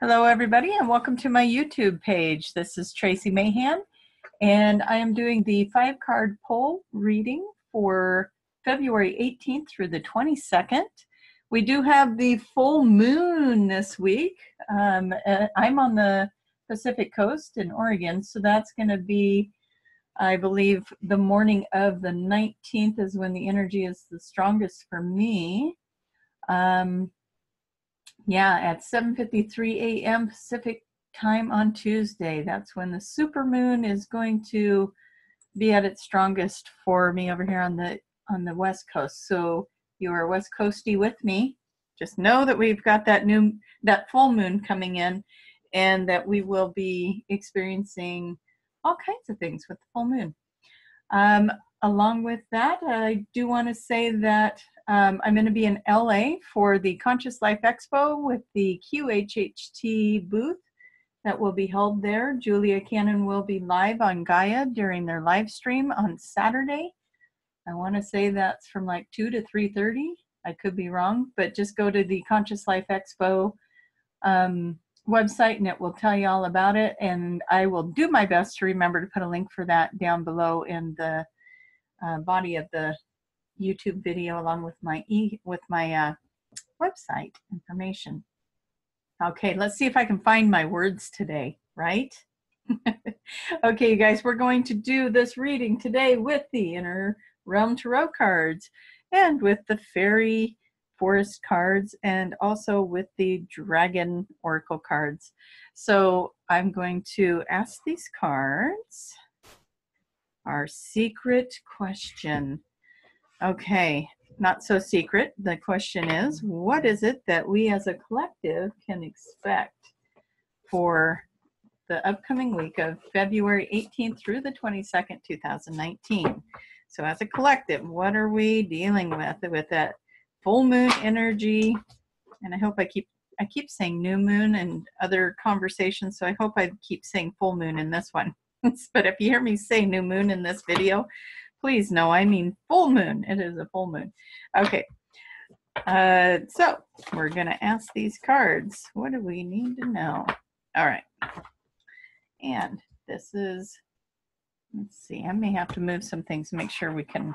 Hello, everybody, and welcome to my YouTube page. This is Tracie Mahan, and I am doing the 5-card pull reading for February 18th through the 22nd. We do have the full moon this week. I'm on the Pacific Coast in Oregon, so that's going to be, I believe, the morning of the 19th is when the energy is the strongest for me. Yeah, at 7:53 a.m. Pacific time on Tuesday. That's when the supermoon is going to be at its strongest for me over here on the West Coast. So you are West Coasty with me. Just know that we've got that full moon coming in, and that we will be experiencing all kinds of things with the full moon. Along with that, I do want to say that I'm going to be in LA for the Conscious Life Expo with the QHHT booth that will be held there. Julia Cannon will be live on Gaia during their live stream on Saturday. I want to say that's from like 2 to 3:30. I could be wrong, but just go to the Conscious Life Expo website and it will tell you all about it. And I will do my best to remember to put a link for that down below in the body of the YouTube video, along with my website information. Okay, let's see if I can find my words today, right? Okay, you guys, we're going to do this reading today with the Inner Realm Tarot cards and with the Fairy Forest cards and also with the Dragon Oracle cards. So I'm going to ask these cards our secret question. Okay, not so secret. The question is, what is it that we as a collective can expect for the upcoming week of February 18th through the 22nd, 2019? So as a collective, what are we dealing with that full moon energy? And I hope I keep saying new moon and other conversations, so I hope I keep saying full moon in this one. But if you hear me say new moon in this video, please know I mean full moon. It is a full moon. Okay. So we're going to ask these cards. What do we need to know? All right. And this is, let's see, I may have to move some things to make sure we can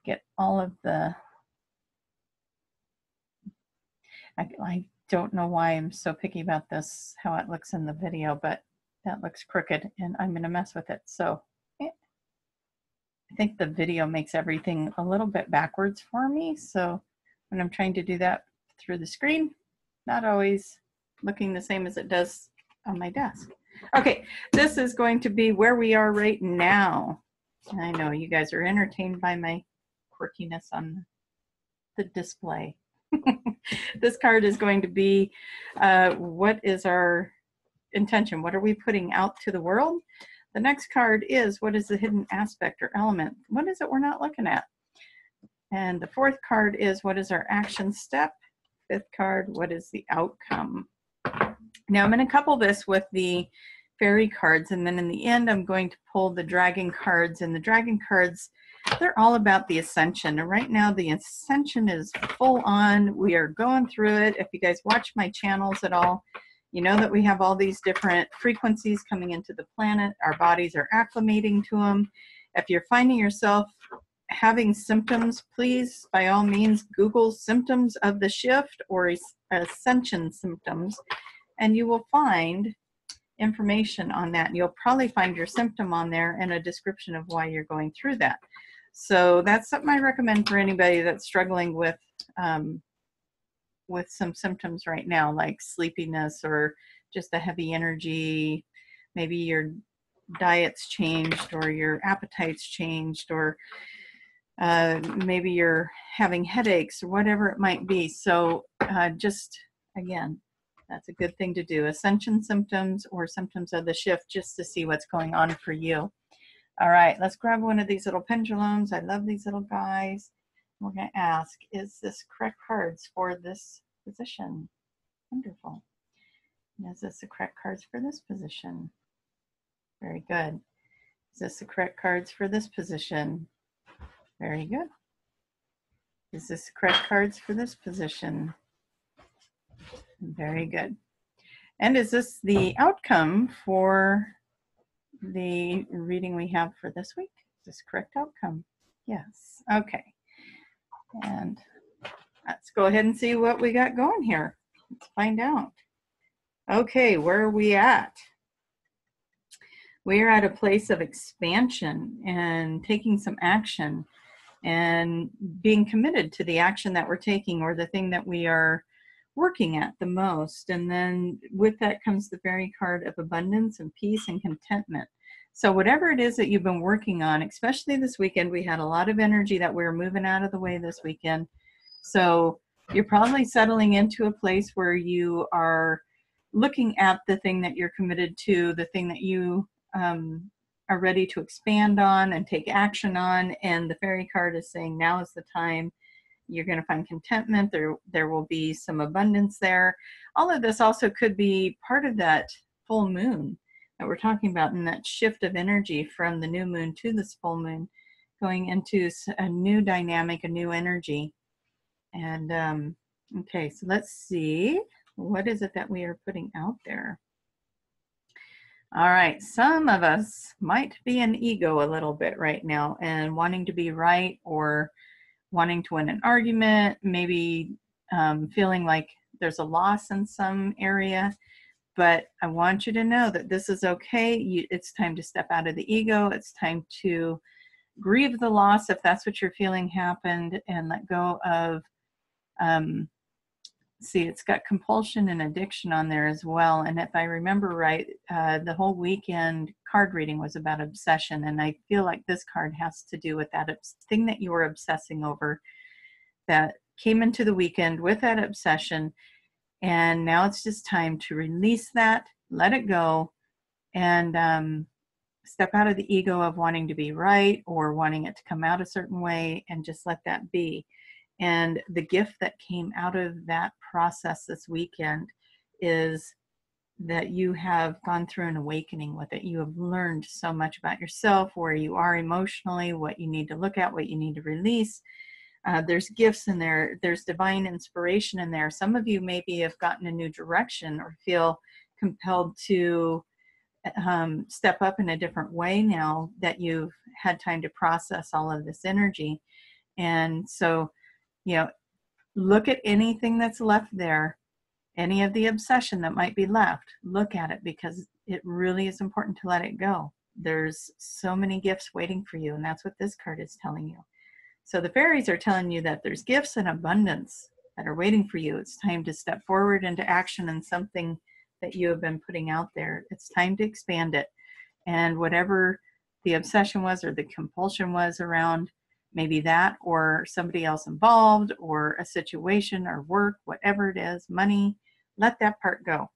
get all of the, I don't know why I'm so picky about this, how it looks in the video, but that looks crooked and I'm going to mess with it. So I think the video makes everything a little bit backwards for me. So when I'm trying to do that through the screen, not always looking the same as it does on my desk. Okay, this is going to be where we are right now. I know you guys are entertained by my quirkiness on the display. This card is going to be, what is our intention? What are we putting out to the world? The next card is, what is the hidden aspect or element? What is it we're not looking at? And the fourth card is, what is our action step? Fifth card, what is the outcome? Now I'm going to couple this with the fairy cards, and then in the end I'm going to pull the dragon cards. And the dragon cards, they're all about the ascension. And right now the ascension is full on. We are going through it. If you guys watch my channels at all, you know that we have all these different frequencies coming into the planet. Our bodies are acclimating to them. If you're finding yourself having symptoms, please, by all means, Google symptoms of the shift or ascension symptoms, and you will find information on that. And you'll probably find your symptom on there and a description of why you're going through that. So that's something I recommend for anybody that's struggling with some symptoms right now, like sleepiness or just a heavy energy. Maybe your diet's changed or your appetite's changed, or maybe you're having headaches or whatever it might be. So just, again, that's a good thing to do. Ascension symptoms or symptoms of the shift, just to see what's going on for you. All right, let's grab one of these little pendulums. I love these little guys. We're going to ask, is this correct cards for this position? Wonderful. And is this the correct cards for this position? Very good. Is this the correct cards for this position? Very good. Is this the correct cards for this position? Very good. And is this the outcome for the reading we have for this week? Is this correct outcome? Yes. Okay. And let's go ahead and see what we got going here. Let's find out. Okay, where are we at? We are at a place of expansion and taking some action and being committed to the action that we're taking or the thing that we are working at the most. And then with that comes the fairy card of abundance and peace and contentment. So whatever it is that you've been working on, especially this weekend, we had a lot of energy that we were moving out of the way this weekend. So you're probably settling into a place where you are looking at the thing that you're committed to, the thing that you are ready to expand on and take action on. And the fairy card is saying now is the time. You're going to find contentment. There will be some abundance there. All of this also could be part of that full moon that we're talking about, and that shift of energy from the new moon to this full moon, going into a new dynamic, a new energy. And okay, so let's see, what is it that we are putting out there? All right, some of us might be an ego a little bit right now and wanting to be right or wanting to win an argument, maybe feeling like there's a loss in some area. But I want you to know that this is okay. It's time to step out of the ego. It's time to grieve the loss if that's what you're feeling happened, and let go of, see, it's got compulsion and addiction on there as well. And if I remember right, the whole weekend card reading was about obsession. And I feel like this card has to do with that thing that you were obsessing over that came into the weekend with that obsession. And now it's just time to release that, let it go, and step out of the ego of wanting to be right or wanting it to come out a certain way, and just let that be. And the gift that came out of that process this weekend is that you have gone through an awakening with it. You have learned so much about yourself, where you are emotionally, what you need to look at, what you need to release. There's gifts in there. There's divine inspiration in there. Some of you maybe have gotten a new direction or feel compelled to step up in a different way now that you've had time to process all of this energy. And so, look at anything that's left there, any of the obsession that might be left, look at it, because it really is important to let it go. There's so many gifts waiting for you, and that's what this card is telling you. So the fairies are telling you that there's gifts in abundance that are waiting for you. It's time to step forward into action and something that you have been putting out there. It's time to expand it. And whatever the obsession was or the compulsion was around maybe that or somebody else involved or a situation or work, whatever it is, money, let that part go.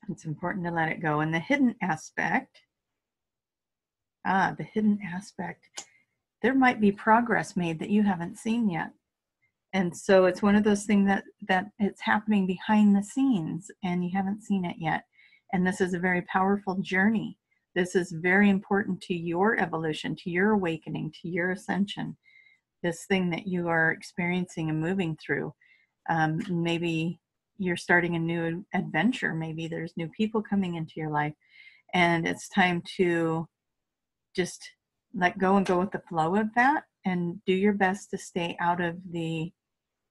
It's important to let it go. And the hidden aspect, there might be progress made that you haven't seen yet. And so it's one of those things that it's happening behind the scenes and you haven't seen it yet. And this is a very powerful journey. This is very important to your evolution, to your awakening, to your ascension. This thing that you are experiencing and moving through. Maybe you're starting a new adventure. Maybe there's new people coming into your life. And it's time to just let go and go with the flow of that, and do your best to stay out of the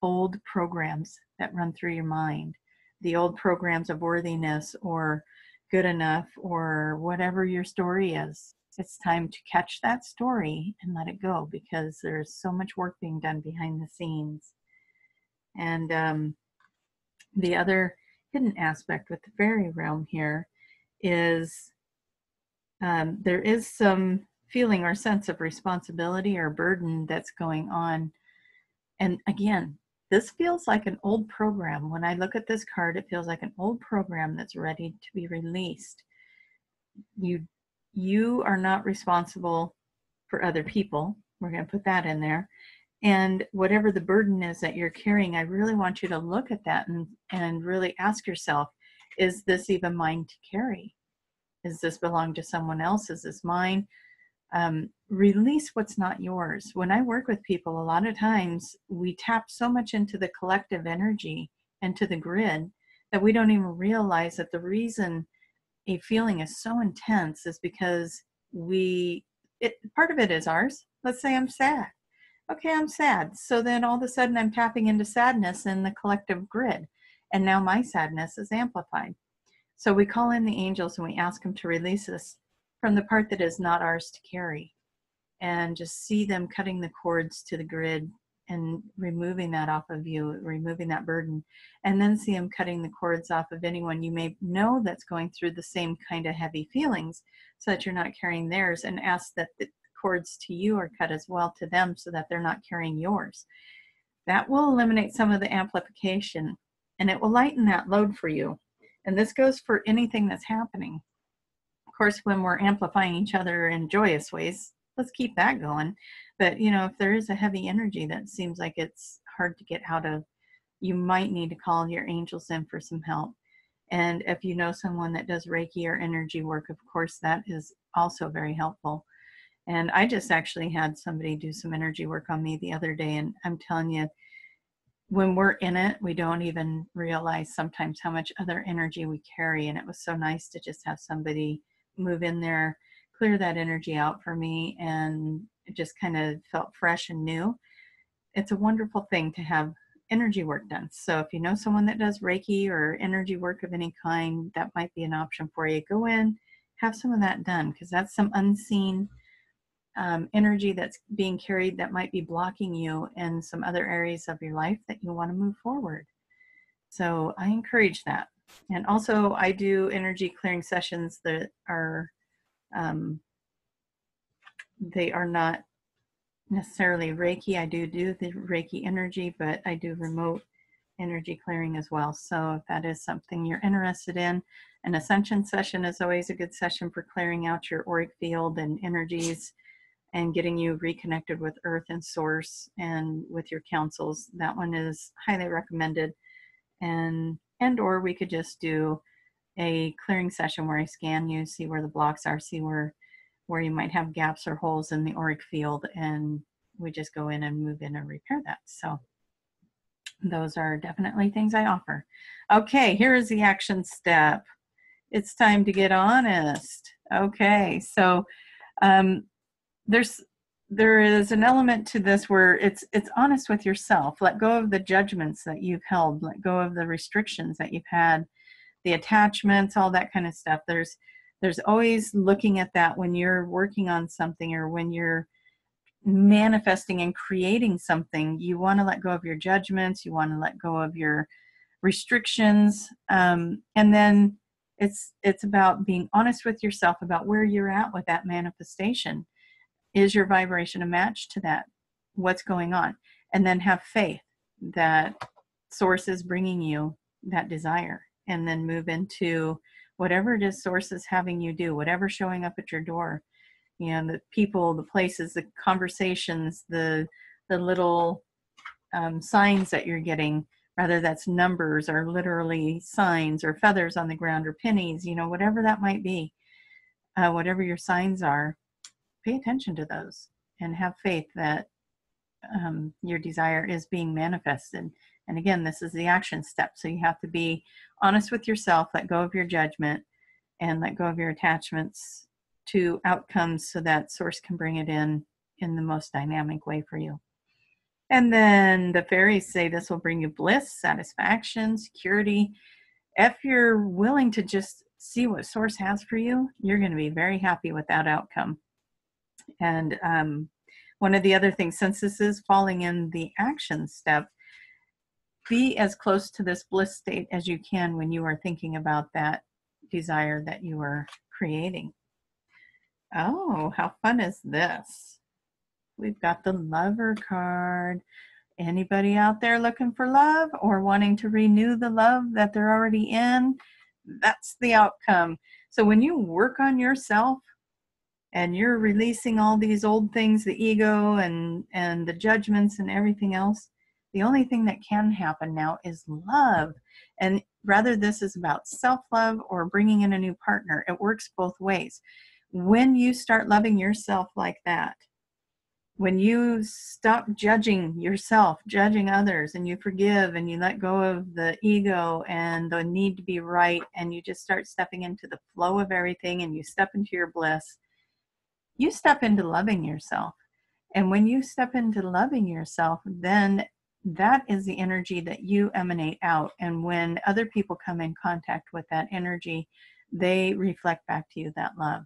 old programs that run through your mind, the old programs of worthiness or good enough or whatever your story is. It's time to catch that story and let it go, because there's so much work being done behind the scenes. And the other hidden aspect with the fairy realm here is there is some feeling or sense of responsibility or burden that's going on. And again, this feels like an old program. When I look at this card, it feels like an old program that's ready to be released. You are not responsible for other people. We're going to put that in there. And whatever the burden is that you're carrying, I really want you to look at that and really ask yourself, is this even mine to carry? Does this belong to someone else? Is this mine? Release what's not yours. When I work with people, a lot of times we tap so much into the collective energy and to the grid that we don't even realize that the reason a feeling is so intense is because part of it is ours. Let's say I'm sad. Okay, I'm sad. So then all of a sudden I'm tapping into sadness in the collective grid. And now my sadness is amplified. So we call in the angels and we ask them to release us from the part that is not ours to carry, and just see them cutting the cords to the grid and removing that off of you, removing that burden, and then see them cutting the cords off of anyone you may know that's going through the same kind of heavy feelings, so that you're not carrying theirs, and ask that the cords to you are cut as well to them so that they're not carrying yours. That will eliminate some of the amplification, and it will lighten that load for you. And this goes for anything that's happening. Of course, when we're amplifying each other in joyous ways, let's keep that going. But, you know, if there is a heavy energy that seems like it's hard to get out of, you might need to call your angels in for some help. And if you know someone that does Reiki or energy work, of course, that is also very helpful. And I just actually had somebody do some energy work on me the other day. And I'm telling you, when we're in it, we don't even realize sometimes how much other energy we carry. And it was so nice to just have somebody move in there, clear that energy out for me, and it just kind of felt fresh and new. It's a wonderful thing to have energy work done. So if you know someone that does Reiki or energy work of any kind, that might be an option for you. Go in, have some of that done, because that's some unseen energy that's being carried that might be blocking you in some other areas of your life that you want to move forward. So I encourage that. And also I do energy clearing sessions that are, they are not necessarily Reiki. I do the Reiki energy, but I do remote energy clearing as well. So if that is something you're interested in, an ascension session is always a good session for clearing out your auric field and energies and getting you reconnected with earth and source and with your councils. That one is highly recommended. And or we could just do a clearing session where I scan you, see where the blocks are, see where you might have gaps or holes in the auric field, and we just go in and move in and repair that. So those are definitely things I offer. Okay, here is the action step. It's time to get honest. Okay, so there is an element to this where it's honest with yourself. Let go of the judgments that you've held. Let go of the restrictions that you've had, the attachments, all that kind of stuff. There's always looking at that when you're working on something or when you're manifesting and creating something. You want to let go of your judgments. You want to let go of your restrictions. And then it's about being honest with yourself about where you're at with that manifestation. Is your vibration a match to that? What's going on? And then have faith that source is bringing you that desire, and then move into whatever it is source is having you do, whatever's showing up at your door. You know, the people, the places, the conversations, the little signs that you're getting, whether that's numbers or literally signs or feathers on the ground or pennies, you know, whatever that might be, whatever your signs are, pay attention to those and have faith that your desire is being manifested. And again, this is the action step. So you have to be honest with yourself, let go of your judgment, and let go of your attachments to outcomes so that source can bring it in the most dynamic way for you. And then the fairies say this will bring you bliss, satisfaction, security. If you're willing to just see what source has for you, you're going to be very happy with that outcome. And one of the other things, since this is falling in the action step, be as close to this bliss state as you can when you are thinking about that desire that you are creating. Oh, how fun is this? We've got the Lover card. Anybody out there looking for love or wanting to renew the love that they're already in? That's the outcome. So when you work on yourself and you're releasing all these old things, the ego and the judgments and everything else, the only thing that can happen now is love. And rather this is about self-love or bringing in a new partner. It works both ways. When you start loving yourself like that, when you stop judging yourself, judging others, and you forgive and you let go of the ego and the need to be right, and you just start stepping into the flow of everything and you step into your bliss, you step into loving yourself. And when you step into loving yourself, then that is the energy that you emanate out. And when other people come in contact with that energy, they reflect back to you that love.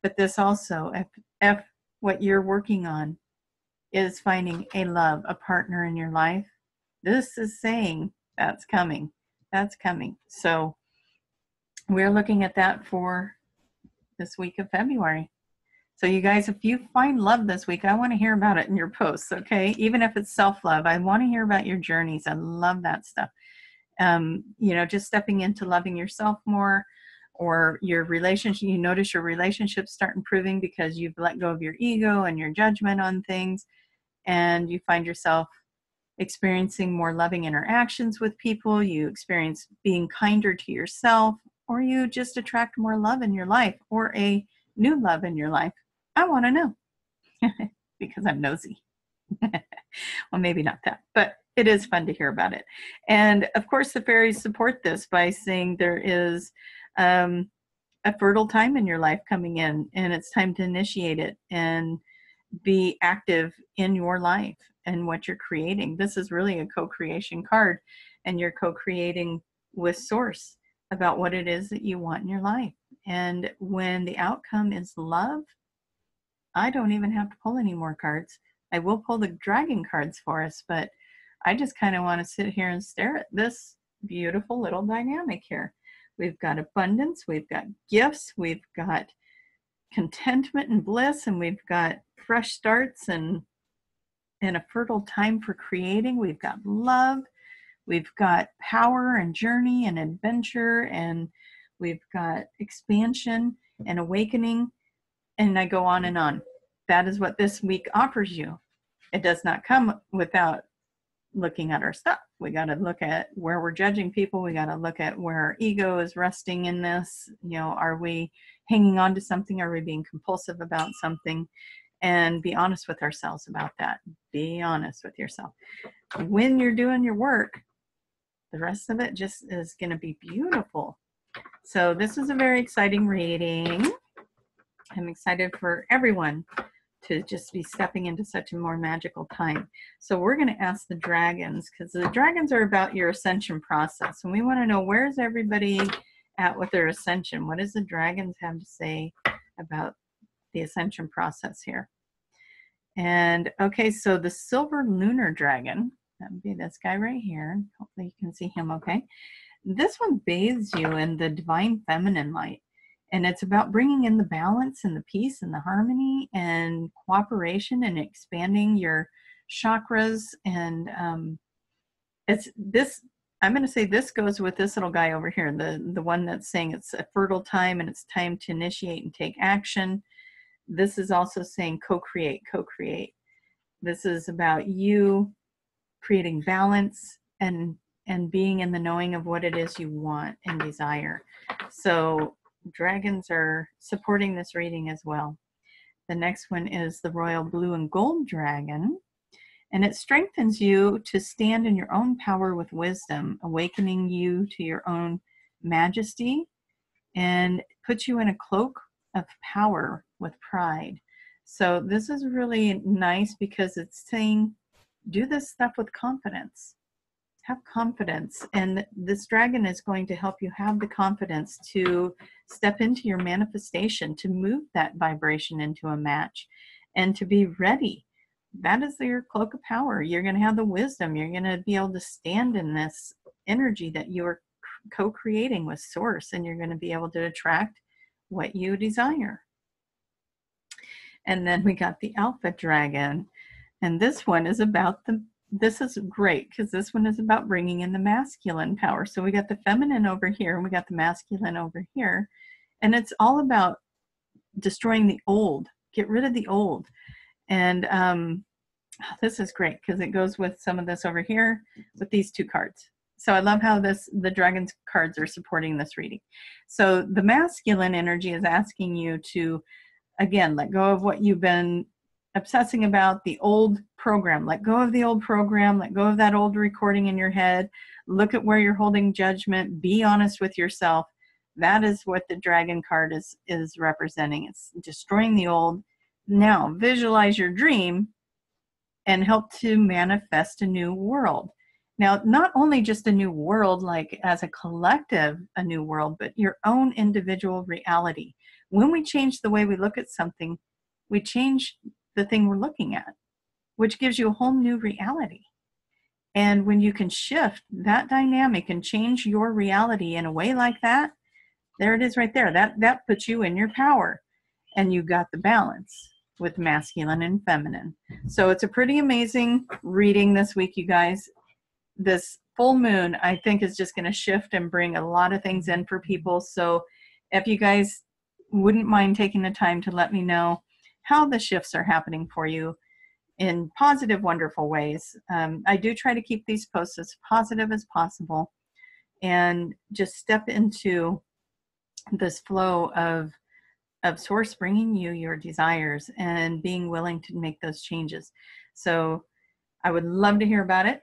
But this also, if what you're working on is finding a love, a partner in your life, this is saying that's coming. That's coming. So we're looking at that for this week of February. So you guys, if you find love this week, I want to hear about it in your posts, okay? Even if it's self-love, I want to hear about your journeys. I love that stuff. Just stepping into loving yourself more, or your relationship, you notice your relationships start improving because you've let go of your ego and your judgment on things, and you find yourself experiencing more loving interactions with people, you experience being kinder to yourself, or you just attract more love in your life, or a new love in your life. I want to know because I'm nosy. Well, maybe not that, but it is fun to hear about it. And of course, the fairies support this by saying there is a fertile time in your life coming in, and it's time to initiate it and be active in your life and what you're creating. This is really a co-creation card, and you're co-creating with Source about what it is that you want in your life. And when the outcome is love, I don't even have to pull any more cards. I will pull the dragon cards for us, but I just kind of want to sit here and stare at this beautiful little dynamic here. We've got abundance, we've got gifts, we've got contentment and bliss, and we've got fresh starts and a fertile time for creating. We've got love, we've got power and journey and adventure, and we've got expansion and awakening. And I go on and on. That is what this week offers you. It does not come without looking at our stuff. We got to look at where we're judging people. We got to look at where our ego is resting in this. Are we hanging on to something? Are we being compulsive about something? And be honest with ourselves about that. Be honest with yourself. When you're doing your work, the rest of it just is going to be beautiful. So this is a very exciting reading. I'm excited for everyone to just be stepping into such a more magical time. So we're going to ask the dragons, because the dragons are about your ascension process. And we want to know, where's everybody at with their ascension? What does the dragons have to say about the ascension process here? And okay, so the silver lunar dragon, that would be this guy right here. Hopefully you can see him okay. This one bathes you in the divine feminine light. And it's about bringing in the balance and the peace and the harmony and cooperation and expanding your chakras. And it's this, I'm going to say this goes with this little guy over here, the one that's saying it's a fertile time and it's time to initiate and take action. This is also saying co-create, co-create. This is about you creating balance and being in the knowing of what it is you want and desire. So dragons are supporting this reading as well. The next one is the royal blue and gold dragon, and it strengthens you to stand in your own power with wisdom, awakening you to your own majesty, and puts you in a cloak of power with pride. So this is really nice because it's saying do this stuff with confidence. Have confidence, and this dragon is going to help you have the confidence to step into your manifestation, to move that vibration into a match, and to be ready. That is your cloak of power. You're going to have the wisdom. You're going to be able to stand in this energy that you are co-creating with Source, and you're going to be able to attract what you desire. And then we got the alpha dragon, and this one is about this is great because this one is about bringing in the masculine power. So we got the feminine over here and we got the masculine over here. And it's all about destroying the old, get rid of the old. And this is great because it goes with some of this over here with these two cards. So I love how the dragon's cards are supporting this reading. So the masculine energy is asking you to, again, let go of what you've been obsessing about the old program. Let go of the old program, let go of that old recording in your head, look at where you're holding judgment, be honest with yourself. That is what the dragon card is representing. It's destroying the old. Now visualize your dream and help to manifest a new world. Now, not only just a new world, like as a collective, a new world, but your own individual reality. When we change the way we look at something, we change the thing we're looking at, which gives you a whole new reality. And when you can shift that dynamic and change your reality in a way like that, there it is right there. That puts you in your power, and you got the balance with masculine and feminine. So it's a pretty amazing reading this week, you guys. This full moon, I think, is just going to shift and bring a lot of things in for people. So if you guys wouldn't mind taking the time to let me know how the shifts are happening for you in positive, wonderful ways. I do try to keep these posts as positive as possible and just step into this flow of source bringing you your desires and being willing to make those changes. So I would love to hear about it.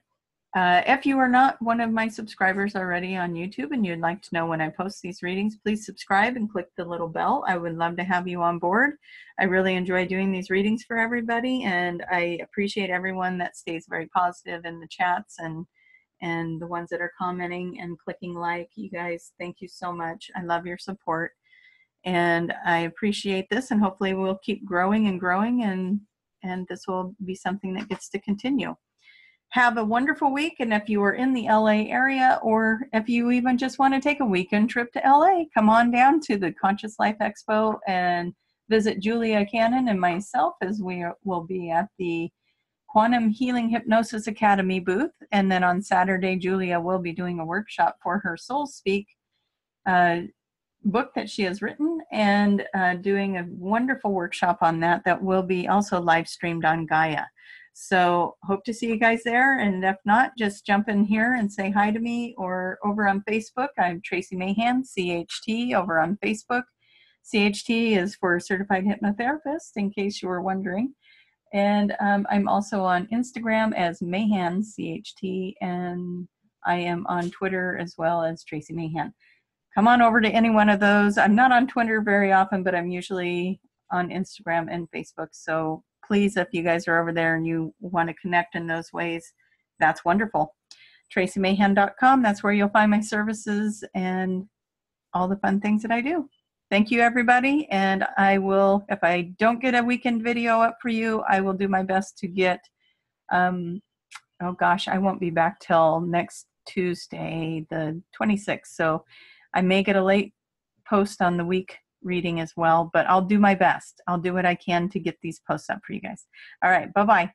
If you are not one of my subscribers already on YouTube and you'd like to know when I post these readings, please subscribe and click the little bell. I would love to have you on board. I really enjoy doing these readings for everybody, and I appreciate everyone that stays very positive in the chats and the ones that are commenting and clicking like. You guys, thank you so much. I love your support, and I appreciate this, and hopefully we'll keep growing and growing, and this will be something that gets to continue. Have a wonderful week, and if you are in the LA area, or if you even just want to take a weekend trip to LA, come on down to the Conscious Life Expo and visit Julia Cannon and myself, as we will be at the Quantum Healing Hypnosis Academy booth. And then on Saturday, Julia will be doing a workshop for her Soul Speak book that she has written, and doing a wonderful workshop on that will be also live streamed on Gaia. So hope to see you guys there, and if not, just jump in here and say hi to me, or over on Facebook. I'm Tracie Mahan, CHT, over on Facebook. CHT is for Certified Hypnotherapist, in case you were wondering. And I'm also on Instagram as Mahan CHT, and I am on Twitter as well as Tracie Mahan. Come on over to any one of those. I'm not on Twitter very often, but I'm usually on Instagram and Facebook. So please, if you guys are over there and you want to connect in those ways, that's wonderful. TracieMahan.com, that's where you'll find my services and all the fun things that I do. Thank you, everybody. And I will, if I don't get a weekend video up for you, I will do my best to get, oh gosh, I won't be back till next Tuesday, the 26th. So I may get a late post on the week reading as well, but I'll do my best. I'll do what I can to get these posts up for you guys. All right, bye-bye.